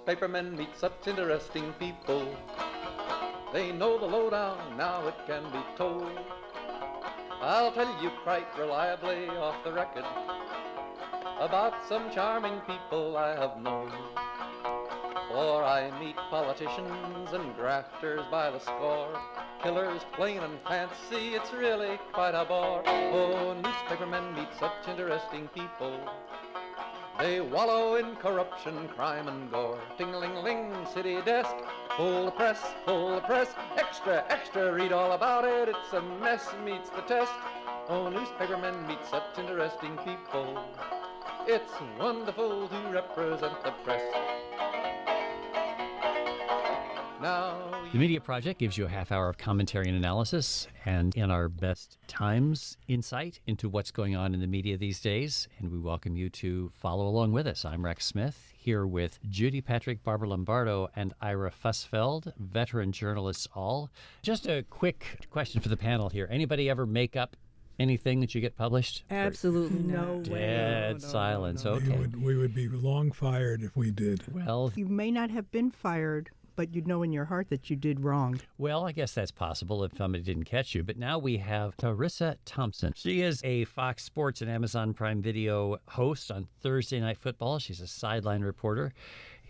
newspapermen meet such interesting people. They know the lowdown, now it can be told. I'll tell you quite reliably off the record about some charming people I have known. For I meet politicians and grafters by the score, killers plain and fancy, it's really quite a bore. Oh, newspapermen meet such interesting people. They wallow in corruption, crime and gore. Ting-a-ling-ling, city desk, full of press, extra, extra, read all about it, it's a mess, meets the test. Oh, newspapermen meet such interesting people. It's wonderful to represent the press. The Media Project gives you a half hour of commentary and analysis, and in our best times, insight into what's going on in the media these days. And we welcome you to follow along with us. I'm Rex Smith, here with Judy Patrick, Barbara Lombardo, and Ira Fussfeld, veteran journalists all. Just a quick question for the panel here. Anybody ever make up anything that you get published? Absolutely no not. way. Dead silence. Okay. We would be long fired if we did. Well, You may not have been fired, but you know in your heart that you did wrong. I guess that's possible if somebody didn't catch you. But now we have Teresa Thompson. She is a Fox Sports and Amazon Prime Video host on Thursday Night Football. She's a sideline reporter,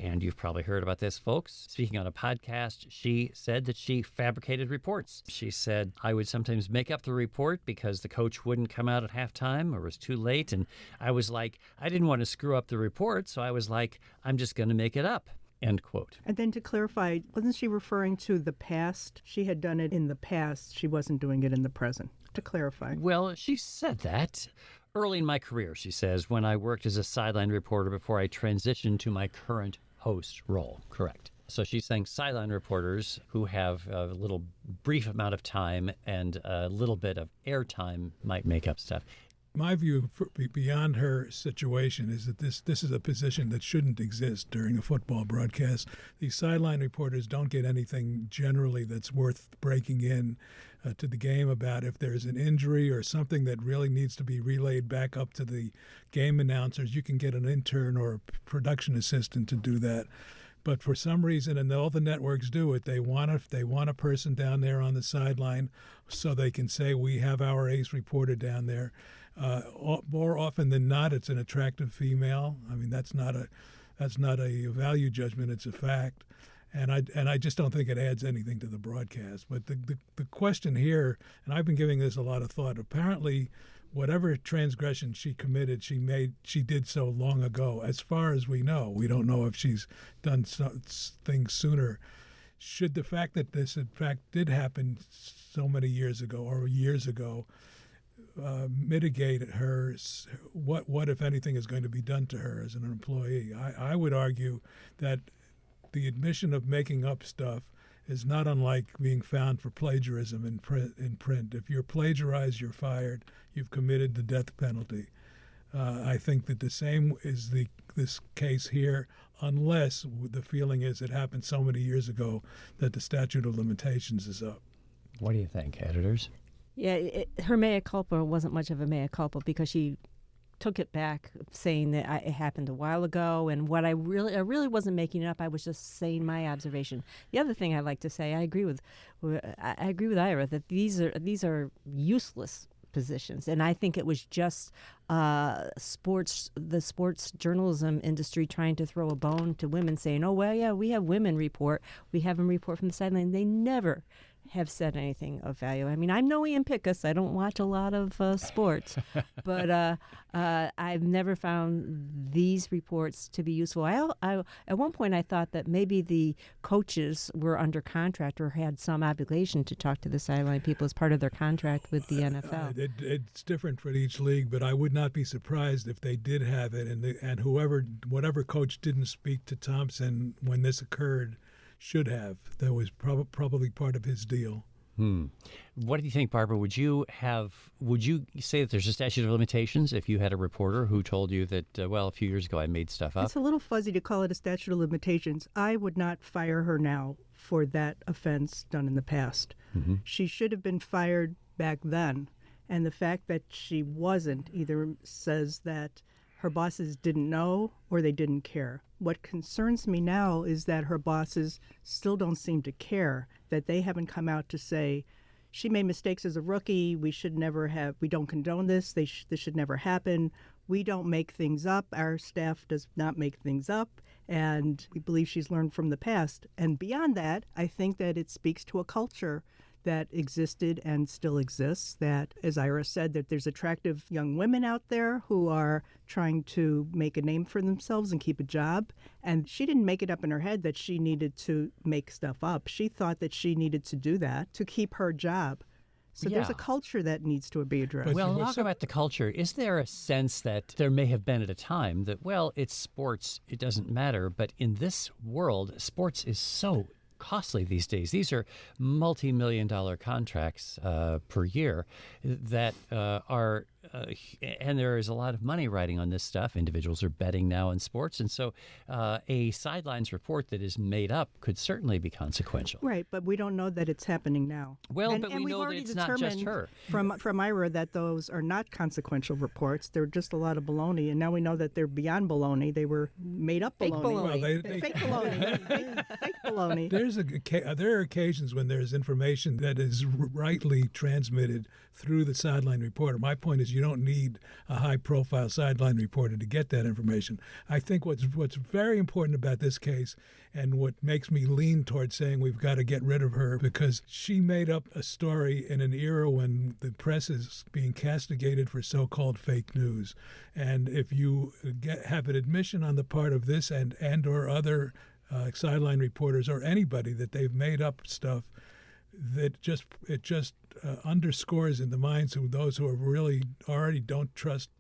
and you've probably heard about this, folks. Speaking on a podcast, she said that she fabricated reports. She said, I would sometimes make up the report because the coach wouldn't come out at halftime or was too late. And I was like, I didn't want to screw up the report, so I was like, I'm just going to make it up. End quote. And then to clarify, wasn't she referring to the past? She had done it in the past. She wasn't doing it in the present. To clarify. Well, she said that. Early in my career, she says, when I worked as a sideline reporter before I transitioned to my current host role. Correct. So she's saying sideline reporters who have a little brief amount of time and a little bit of airtime might make up stuff. My view beyond her situation is that this is a position that shouldn't exist during a football broadcast. These sideline reporters don't get anything generally that's worth breaking in to the game about. If there's an injury or something that really needs to be relayed back up to the game announcers, you can get an intern or a production assistant to do that. But for some reason, and all the networks do it, they want a person down there on the sideline so they can say, we have our ace reporter down there. More often than not, it's an attractive female. I mean, that's not a value judgment; it's a fact. And I just don't think it adds anything to the broadcast. But the question here, and I've been giving this a lot of thought. Apparently, whatever transgression she committed, she did so long ago. As far as we know, we don't know if she's done things sooner. Should the fact that this in fact did happen so many years ago or years ago mitigate her, what if anything is going to be done to her as an employee? I would argue that the admission of making up stuff is not unlike being found for plagiarism in print. If you're plagiarized, you're fired. You've committed the death penalty. I think that the same is this case here, unless the feeling is it happened so many years ago that the statute of limitations is up. What do you think, editors? Yeah, her mea culpa wasn't much of a mea culpa because she took it back, saying that it happened a while ago, and what I really wasn't making it up. I was just saying my observation. The other thing I like to say, I agree with Ira that these are useless positions, and I think it was just the sports journalism industry trying to throw a bone to women, saying, "Oh well, yeah, we have women report, we have them report from the sideline." They never have said anything of value. I mean, I'm no Ian Pickus. I don't watch a lot of sports, but I've never found these reports to be useful. At one point, I thought that maybe the coaches were under contract or had some obligation to talk to the sideline people as part of their contract with the NFL. It's different for each league, but I would not be surprised if they did have it, and whatever coach didn't speak to Thompson when this occurred should have. That was probably part of his deal. What do you think, Barbara? Would you say that there's a statute of limitations if you had a reporter who told you that, a few years ago I made stuff up? It's a little fuzzy to call it a statute of limitations. I would not fire her now for that offense done in the past. Mm-hmm. She should have been fired back then. And the fact that she wasn't either says that her bosses didn't know or they didn't care. What concerns me now is that her bosses still don't seem to care, that they haven't come out to say, she made mistakes as a rookie. We don't condone this. This should never happen. We don't make things up. Our staff does not make things up. And we believe she's learned from the past. And beyond that, I think that it speaks to a culture that existed and still exists, that, as Ira said, that there's attractive young women out there who are trying to make a name for themselves and keep a job. And she didn't make it up in her head that she needed to make stuff up. She thought that she needed to do that to keep her job. So there's a culture that needs to be addressed. Well, talk about the culture. Is there a sense that there may have been at a time that, well, it's sports, it doesn't matter, but in this world, sports is so costly these days. These are multi-million-dollar contracts per year that are, and there is a lot of money riding on this stuff. Individuals are betting now in sports, and so a sidelines report that is made up could certainly be consequential. Right, but we don't know that it's happening now. Well, but we know that it's not just her. From Ira that those are not consequential reports. They're just a lot of baloney, and now we know that they're beyond baloney. They were made up Fake baloney. baloney. Fake baloney. Fake baloney. There are occasions when there's information that is rightly transmitted through the sideline reporter. My point is you don't need a high-profile sideline reporter to get that information. I think what's very important about this case and what makes me lean towards saying we've got to get rid of her, because she made up a story in an era when the press is being castigated for so-called fake news. And if you have an admission on the part of this and or other sideline reporters or anybody that they've made up stuff, that it just underscores in the minds of those who are really already don't trust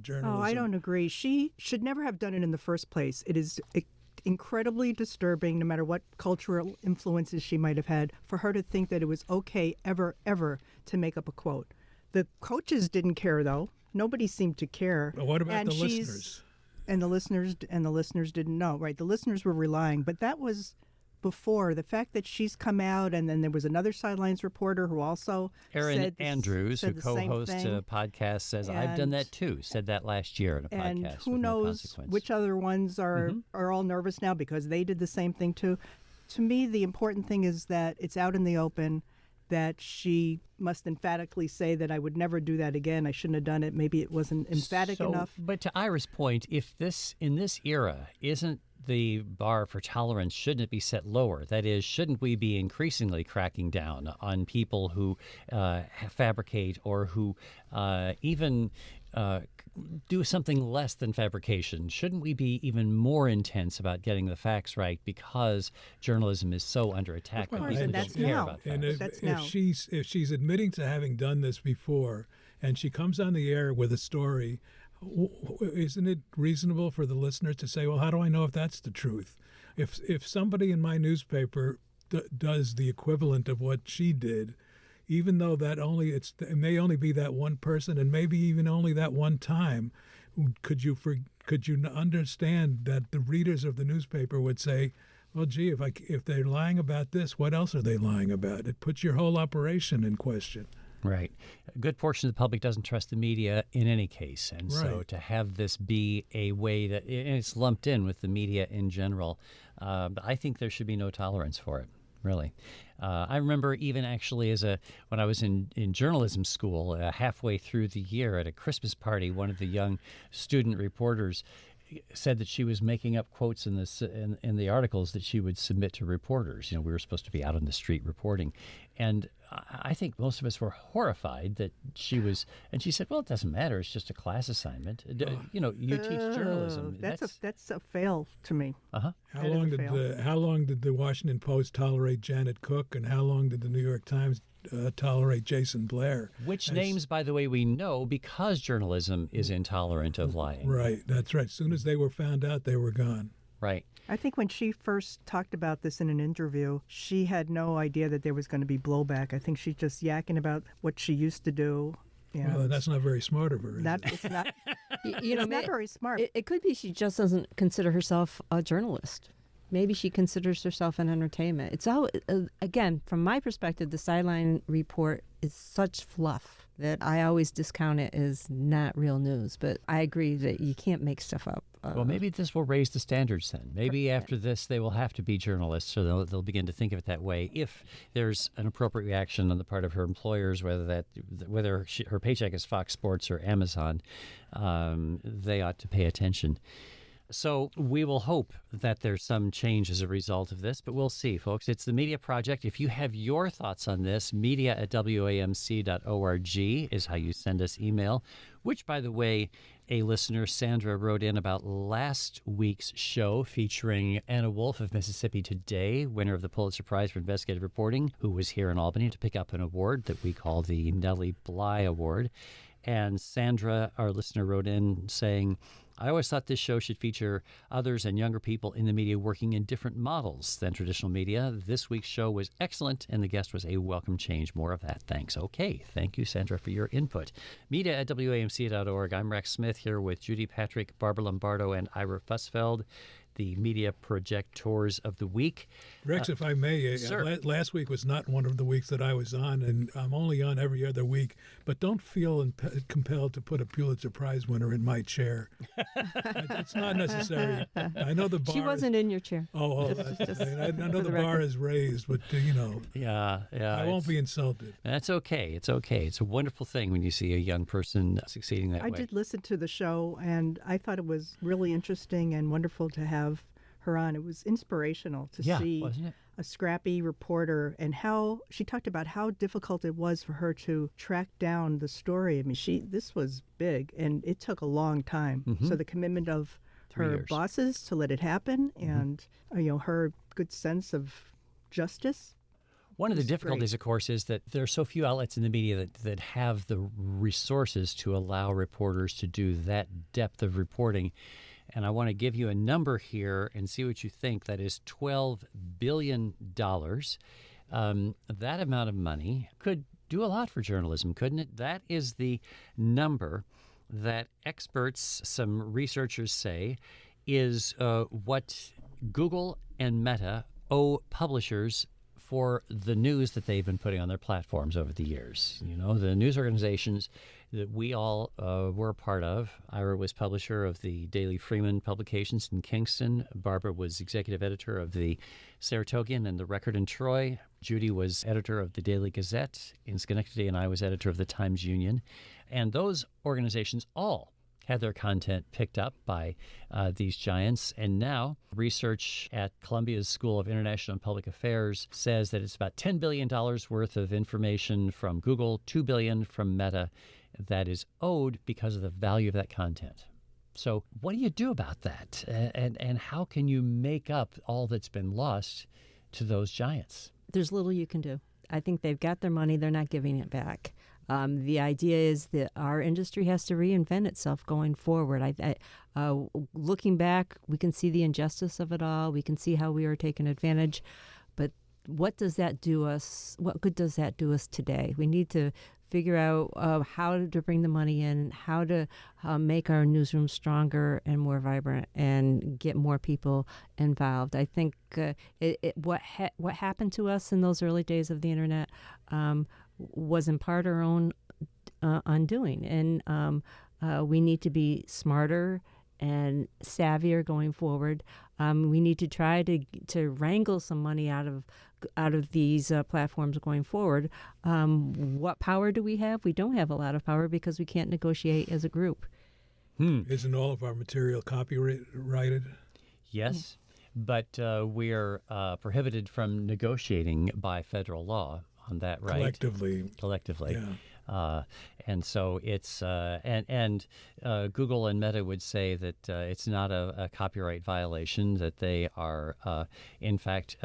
journalism. Oh, I don't agree. She should never have done it in the first place. It is incredibly disturbing, no matter what cultural influences she might have had, for her to think that it was okay ever to make up a quote. The coaches didn't care, though. Nobody seemed to care. But what about the listeners? And the listeners didn't know, right? The listeners were relying, but that was before. The fact that she's come out, and then there was another sidelines reporter who also Aaron Andrews, who co-hosts a podcast, says, I've done that too, said that last year in a podcast. And who knows which other ones are all nervous now because they did the same thing too. To me, the important thing is that it's out in the open, that she must emphatically say that I would never do that again. I shouldn't have done it. Maybe it wasn't emphatic enough. But to Ira's point, if in this era, isn't the bar for tolerance, shouldn't it be set lower? That is, shouldn't we be increasingly cracking down on people who fabricate or who even do something less than fabrication? Shouldn't we be even more intense about getting the facts right, because journalism is so under attack and people don't care about facts? And if she's admitting to having done this before, and she comes on the air with a story, isn't it reasonable for the listener to say, well, how do I know if that's the truth? If somebody in my newspaper does the equivalent of what she did, even though it may only be that one person and maybe even only that one time, could you understand that the readers of the newspaper would say, well, gee, if they're lying about this, what else are they lying about? It puts your whole operation in question. Right. A good portion of the public doesn't trust the media in any case. And so to have this be a way that it's lumped in with the media in general, I think there should be no tolerance for it, really. I remember even actually when I was in journalism school, halfway through the year at a Christmas party, one of the young student reporters said that she was making up quotes in the articles that she would submit to reporters. We were supposed to be out on the street reporting. And I think most of us were horrified that she was, and she said, well, it doesn't matter. It's just a class assignment. You teach journalism. That's a fail to me. Uh-huh. How long did the Washington Post tolerate Janet Cook, and how long did the New York Times tolerate Jason Blair? Which names, by the way, we know because journalism is intolerant of lying. Right, that's right. As soon as they were found out, they were gone. Right. I think when she first talked about this in an interview, she had no idea that there was going to be blowback. I think she's just yakking about what she used to do. Well, that's not very smart of her. It's not. It's not very smart. It could be she just doesn't consider herself a journalist. Maybe she considers herself an entertainment. It's all, again, from my perspective, the sideline report is such fluff. that I always discount it as not real news. But I agree that you can't make stuff up. Well, maybe this will raise the standards then. Maybe after this, they will have to be journalists, so they'll begin to think of it that way. If there's an appropriate reaction on the part of her employers, whether her paycheck is Fox Sports or Amazon, they ought to pay attention. So we will hope that there's some change as a result of this, but we'll see, folks. It's the Media Project. If you have your thoughts on this, media@wamc.org is how you send us email, which, by the way, a listener, Sandra, wrote in about last week's show featuring Anna Wolf of Mississippi Today, winner of the Pulitzer Prize for Investigative Reporting, who was here in Albany to pick up an award that we call the Nellie Bly Award. And Sandra, our listener, wrote in saying, I always thought this show should feature others and younger people in the media working in different models than traditional media. This week's show was excellent, and the guest was a welcome change. More of that. Thanks. Okay. Thank you, Sandra, for your input. Media@wamc.org. I'm Rex Smith here with Judy Patrick, Barbara Lombardo, and Ira Fussfeld, the Media Projectors of the Week. Rex, if I may, last week was not one of the weeks that I was on, and I'm only on every other week, but don't feel compelled to put a Pulitzer Prize winner in my chair. It's not necessary. I know the bar. She wasn't in your chair. I know the bar is raised, but, Yeah. I won't be insulted. That's okay. It's okay. It's a wonderful thing when you see a young person succeeding that way. I did listen to the show, and I thought it was really interesting and wonderful to have her on. It was inspirational to see a scrappy reporter and how she talked about how difficult it was for her to track down the story. I mean, this was big, and it took a long time. Mm-hmm. So the commitment of 3 her years. bosses to let it happen, and her good sense of justice. One of the difficulties, of course, is that there are so few outlets in the media that have the resources to allow reporters to do that depth of reporting. And I want to give you a number here and see what you think. That is $12 billion. That amount of money could do a lot for journalism, couldn't it? That is the number that experts, some researchers say, is what Google and Meta owe publishers for the news that they've been putting on their platforms over the years. The news organizations that we all were a part of. Ira was publisher of the Daily Freeman publications in Kingston. Barbara was executive editor of the Saratogian and the Record in Troy. Judy was editor of the Daily Gazette in Schenectady, and I was editor of the Times-Union. And those organizations all had their content picked up by these giants. And now research at Columbia's School of International and Public Affairs says that it's about $10 billion worth of information from Google, $2 billion from Meta, that is owed because of the value of that content. So what do you do about that? And how can you make up all that's been lost to those giants? There's little you can do. I think they've got their money. They're not giving it back. The idea is that our industry has to reinvent itself going forward. Looking back, we can see the injustice of it all. We can see how we are taken advantage. But what does that do us? What good does that do us today? We need to figure out how to bring the money in, how to make our newsroom stronger and more vibrant, and get more people involved. I think what happened to us in those early days of the internet was in part our own undoing, and we need to be smarter and savvier going forward. We need to try to wrangle some money out of these platforms going forward. What power do we have? We don't have a lot of power because we can't negotiate as a group. Isn't all of our material copyrighted? Yes, but we're prohibited from negotiating by federal law on that, right? Collectively. Yeah. And so it's Google and Meta would say that it's not a copyright violation, that they are in fact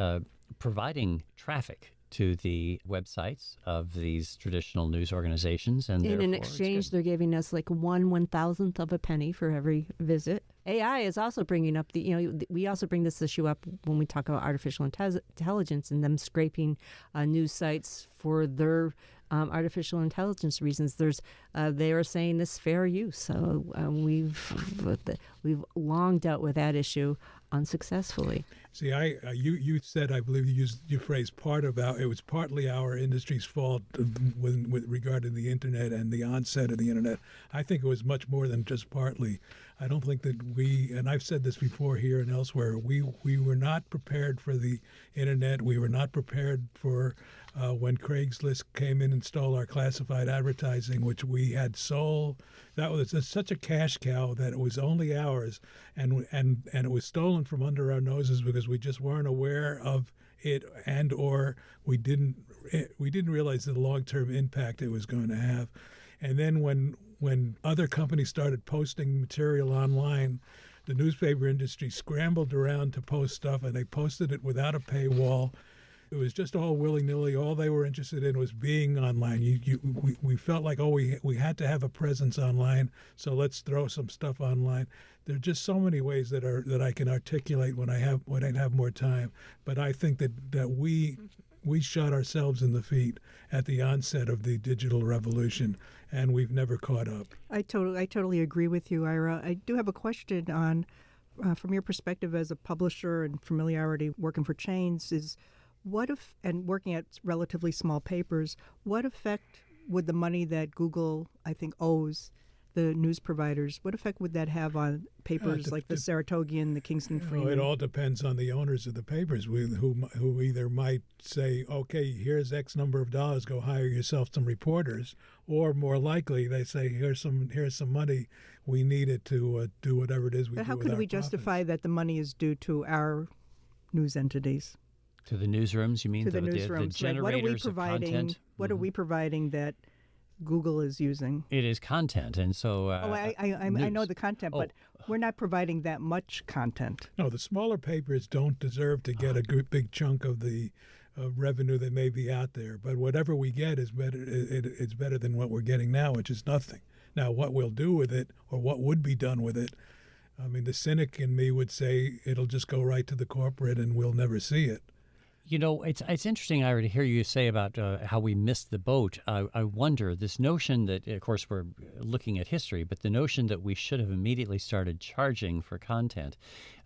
providing traffic to the websites of these traditional news organizations, and in exchange they're giving us like 1/1000th of a penny for every visit. AI is also bringing up we also bring this issue up when we talk about artificial intelligence and them scraping news sites for their artificial intelligence reasons. There's they are saying this fair use. So we've long dealt with that issue unsuccessfully. See, you said, I believe you used your phrase, it was partly our industry's fault with regard to the internet and the onset of the internet. I think it was much more than just partly. I don't think that and I've said this before here and elsewhere, we were not prepared for the internet. We were not prepared for when Craigslist came in and stole our classified advertising, which we had sold. That was such a cash cow that it was only ours, and it was stolen from under our noses because we just weren't aware of it, or we didn't realize the long-term impact it was going to have. And then when other companies started posting material online, the newspaper industry scrambled around to post stuff, and they posted it without a paywall. It was just all willy-nilly. All they were interested in was being online. We felt like, we had to have a presence online, so let's throw some stuff online. There are just so many ways that I can articulate when I have more time. But I think that we shot ourselves in the feet at the onset of the digital revolution, and we've never caught up. I totally agree with you, Ira. I do have a question on, from your perspective as a publisher and familiarity working for chains, is what if, and working at relatively small papers, what effect would the money that Google, I think, owes the news providers, what effect would that have on papers like the Saratogian, the Kingston Freeman? It all depends on the owners of the papers who either might say, okay, here's X number of dollars, go hire yourself some reporters, or more likely they say, here's some money, we need it to do whatever it is we do. But how with could our we profits. justify that the money is due to our news entities? To the newsrooms, you mean? To the newsrooms. The generators What are we providing? of content? What are we providing that Google is using? It is content, and so... I know the content, but we're not providing that much content. No, the smaller papers don't deserve to get a big chunk of the revenue that may be out there. But whatever we get is better. It's better than what we're getting now, which is nothing. Now, what we'll do with it, or what would be done with it, I mean, the cynic in me would say it'll just go right to the corporate and we'll never see it. You know, it's interesting, Ira, to hear you say about how we missed the boat. I wonder, this notion that, of course, we're looking at history, but the notion that we should have immediately started charging for content.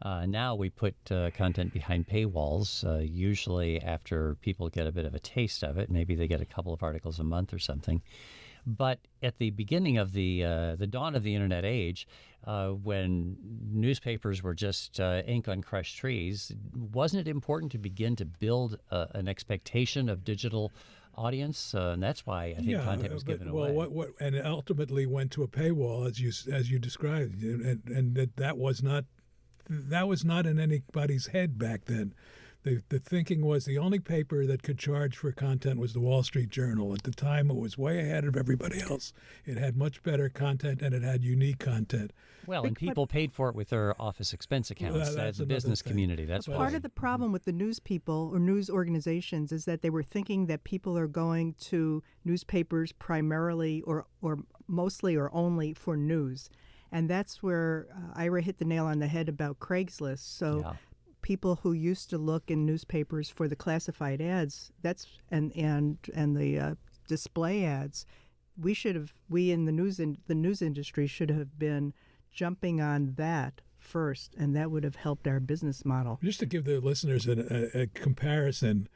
Now we put content behind paywalls, usually after people get a bit of a taste of it. Maybe they get a couple of articles a month or something. But at the beginning of the dawn of the internet age, when newspapers were just ink on crushed trees, wasn't it important to begin to build an expectation of digital audience? And that's why I think content was given away. Well, and it ultimately went to a paywall, as you described, and that was not in anybody's head back then. The thinking was the only paper that could charge for content was the Wall Street Journal. At the time, it was way ahead of everybody else. It had much better content, and it had unique content. Well, and people paid for it with their office expense accounts. That's the business community. That's part of the problem with the news people or news organizations is that they were thinking that people are going to newspapers primarily or mostly or only for news. And that's where Ira hit the nail on the head about Craigslist. So people who used to look in newspapers for the classified ads, and the display ads, we in the news industry should have been jumping on that first, and that would have helped our business model. Just to give the listeners a comparison,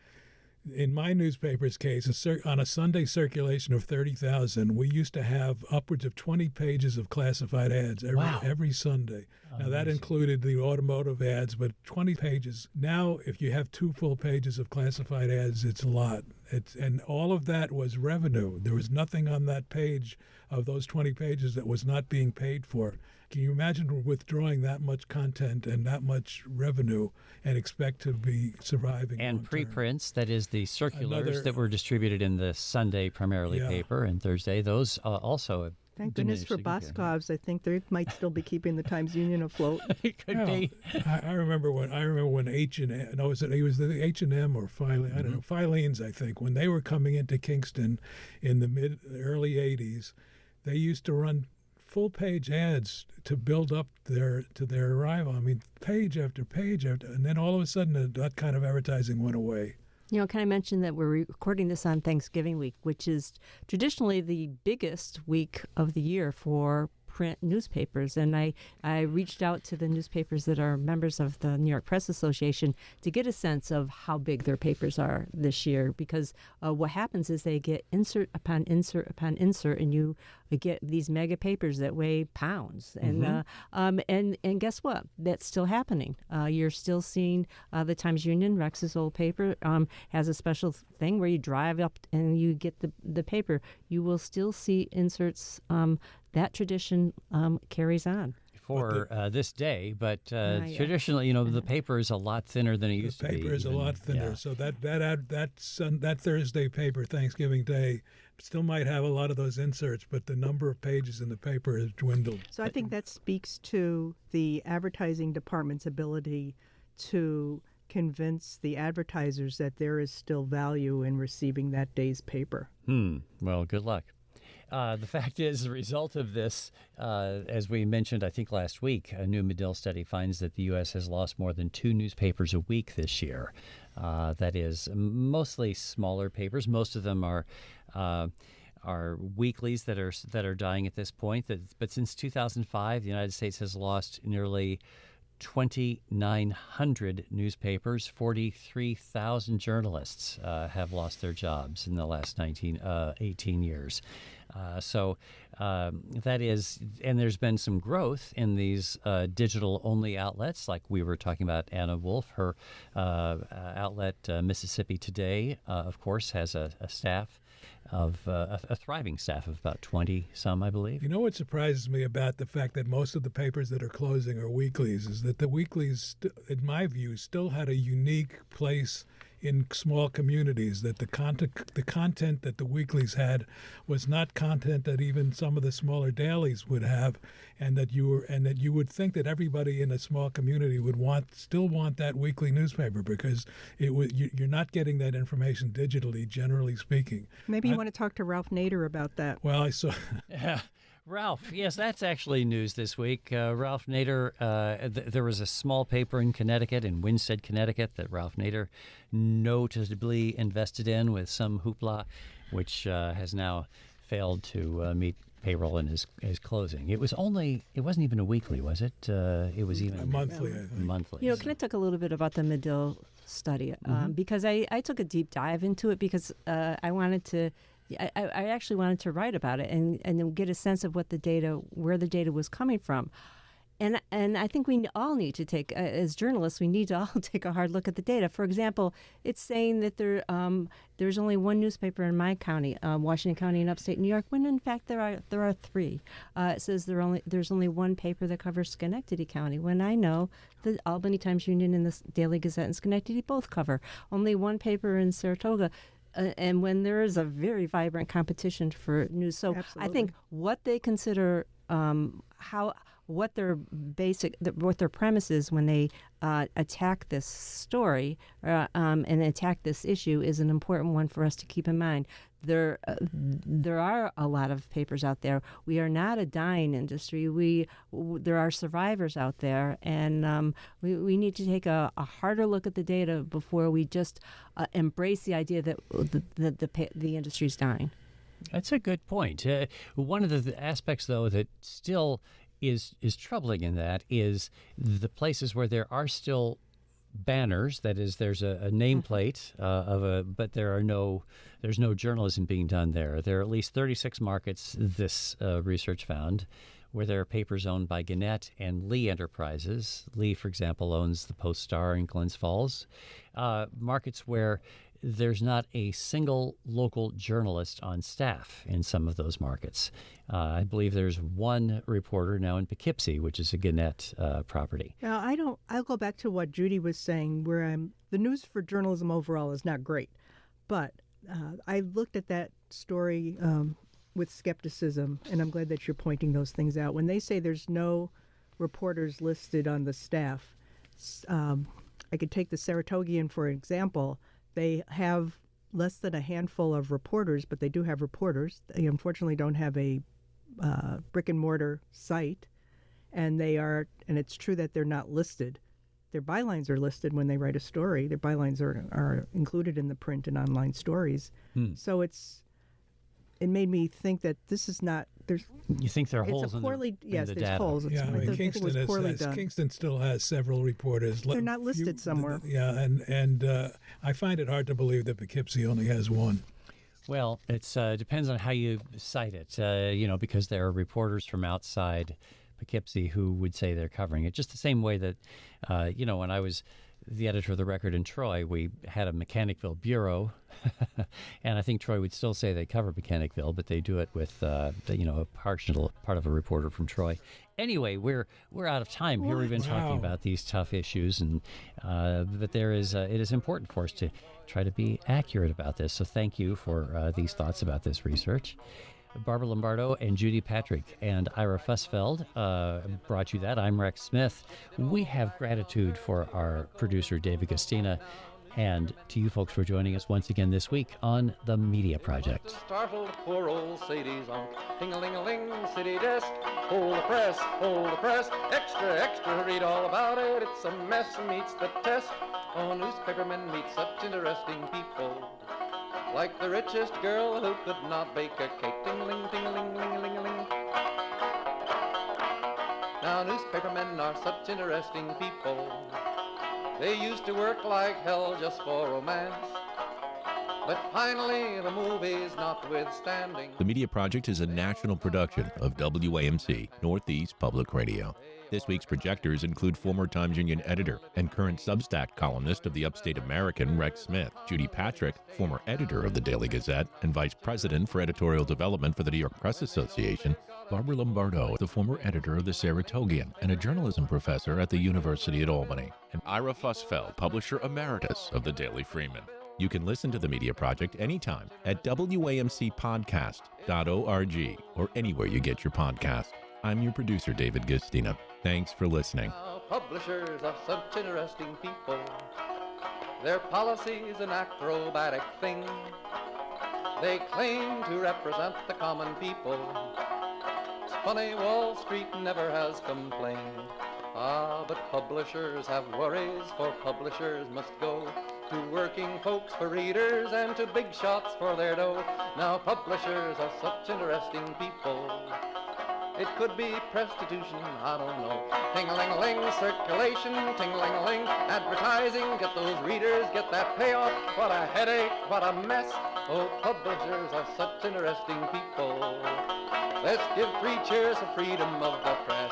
in my newspaper's case, on a Sunday circulation of 30,000, we used to have upwards of 20 pages of classified ads every Sunday. Now, that included the automotive ads, but 20 pages. Now, if you have 2 full pages of classified ads, it's a lot. And all of that was revenue. There was nothing on that page of those 20 pages that was not being paid for. Can you imagine withdrawing that much content and that much revenue and expect to be surviving? And preprints, that is the circulars that were distributed in the Sunday primarily paper and Thursday, those also have Thank goodness for Boscov's. I think they might still be keeping the Times-Union afloat. It could be. I remember when H&M, he was the H&M or Filene, I don't know, Filene's, I think, when they were coming into Kingston in the early 80s, they used to run full-page ads to build up to their arrival. I mean, page after page and then all of a sudden that kind of advertising went away. Can I mention that we're recording this on Thanksgiving week, which is traditionally the biggest week of the year for print newspapers. And I reached out to the newspapers that are members of the New York Press Association to get a sense of how big their papers are this year, because what happens is they get insert upon insert upon insert, and you get these mega papers that weigh pounds. And and guess what? That's still happening. You're still seeing the Times Union, Rex's old paper, has a special thing where you drive up and you get the paper. You will still see inserts. That tradition carries on. For this day, but traditionally, the paper is a lot thinner than it used to be. The paper is a lot thinner, so that Thursday paper, Thanksgiving Day, still might have a lot of those inserts, but the number of pages in the paper has dwindled. So I think that speaks to the advertising department's ability to convince the advertisers that there is still value in receiving that day's paper. Well, good luck. The fact is, the result of this, as we mentioned, I think last week, a new Medill study finds that the U.S. has lost more than 2 newspapers a week this year. That is mostly smaller papers. Most of them are weeklies that are dying at this point. But since 2005, the United States has lost nearly 2,900 newspapers. 43,000 journalists have lost their jobs in the last 18 years. So that is, and there's been some growth in these digital-only outlets, like we were talking about Anna Wolf. Her outlet, Mississippi Today, of course, has a staff of a thriving staff of about 20 some, I believe. You know what surprises me about the fact that most of the papers that are closing are weeklies is that the weeklies, in my view, still had a unique place in small communities, that the content that the weeklies had was not content that even some of the smaller dailies would have, and that you would think that everybody in a small community would still want that weekly newspaper, because you're not getting that information digitally, generally speaking. Maybe you want to talk to Ralph Nader about that. Well, I saw. Ralph, yes, that's actually news this week. Ralph Nader, there was a small paper in Connecticut, in Winstead, Connecticut, that Ralph Nader noticeably invested in with some hoopla, which has now failed to meet payroll and is closing. It wasn't even a weekly, was it? It was even a monthly, I think. Monthly. Can I talk a little bit about the Medill study? Because I took a deep dive into it, because I wanted to. I actually wanted to write about it and then get a sense of where the data was coming from. And I think we all need to take, as journalists, we need to all take a hard look at the data. For example, it's saying that there's only one newspaper in my county, Washington County in upstate New York, when in fact there are 3. It says there's only one paper that covers Schenectady County, when I know the Albany Times Union and the Daily Gazette in Schenectady both cover. Only one paper in Saratoga. And when there is a very vibrant competition for news. So Absolutely. I think what they consider, what their premise is when they attack this story and attack this issue is an important one for us to keep in mind. There are a lot of papers out there. We are not a dying industry. There are survivors out there, and we need to take a harder look at the data before we just embrace the idea that the industry is dying. That's a good point. One of the aspects, though, that still is troubling in that is the places where there are still banners. That is, there's a nameplate but there's no journalism being done there. There are at least 36 markets, this research found, where there are papers owned by Gannett and Lee Enterprises. Lee, for example, owns the Post-Star in Glens Falls. Markets where there's not a single local journalist on staff in some of those markets. I believe there's one reporter now in Poughkeepsie, which is a Gannett property. Now, I'll go back to what Judy was saying, where the news for journalism overall is not great. But I looked at that story with skepticism, and I'm glad that you're pointing those things out. When they say there's no reporters listed on the staff, I could take the Saratogian, for example. They have less than a handful of reporters, but they do have reporters. They unfortunately don't have a brick and mortar site, and it's true that they're not listed their bylines are listed when they write a story. Their bylines are included in the print and online stories. So it made me think that this is not, You think there are it's holes a poorly, in yes, the there's data? holes. Yeah, I mean, think it was poorly done. Kingston still has several reporters. They're not listed somewhere. Yeah, and I find it hard to believe that Poughkeepsie only has one. Well, it depends on how you cite it, because there are reporters from outside Poughkeepsie who would say they're covering it. Just the same way that, when I was the editor of the Record in Troy, we had a Mechanicville bureau, and I think Troy would still say they cover Mechanicville, but they do it with, a partial part of a reporter from Troy. Anyway, we're out of time here. We've been talking about these tough issues, and but it is important for us to try to be accurate about this. So thank you for these thoughts about this research. Barbara Lombardo and Judy Patrick and Ira Fussfeld brought you that. I'm Rex Smith. We have gratitude for our producer, David Gustina, and to you folks for joining us once again this week on The Media Project. Startled poor old Sadie's on ting-a-ling-a-ling city desk. Hold the press, extra, extra, read all about it. It's a mess, meets the test. Oh, newspapermen meet such interesting people. Like the richest girl who could not bake a cake. Ting-a-ling, ting-a-ling, ling-a-ling-a-ling. Now newspapermen are such interesting people. They used to work like hell just for romance. But finally, the movies notwithstanding. The Media Project is a national production of WAMC, Northeast Public Radio. This week's projectors include former Times Union editor and current Substack columnist of the Upstate American, Rex Smith, Judy Patrick, former editor of the Daily Gazette and vice president for editorial development for the New York Press Association, Barbara Lombardo, the former editor of the Saratogian and a journalism professor at the University at Albany, and Ira Fussfeld, publisher emeritus of the Daily Freeman. You can listen to The Media Project anytime at WAMCpodcast.org or anywhere you get your podcast. I'm your producer, David Gustina. Thanks for listening. Now, publishers are such interesting people. Their policy's an acrobatic thing. They claim to represent the common people. It's funny, Wall Street never has complained. Ah, but publishers have worries, for publishers must go to working folks for readers and to big shots for their dough. Now publishers are such interesting people. It could be prostitution, I don't know. Ting-a-ling-a-ling, circulation, ting-a-ling-a-ling, advertising, get those readers, get that payoff. What a headache, what a mess. Oh, publishers are such interesting people. Let's give 3 cheers for freedom of the press.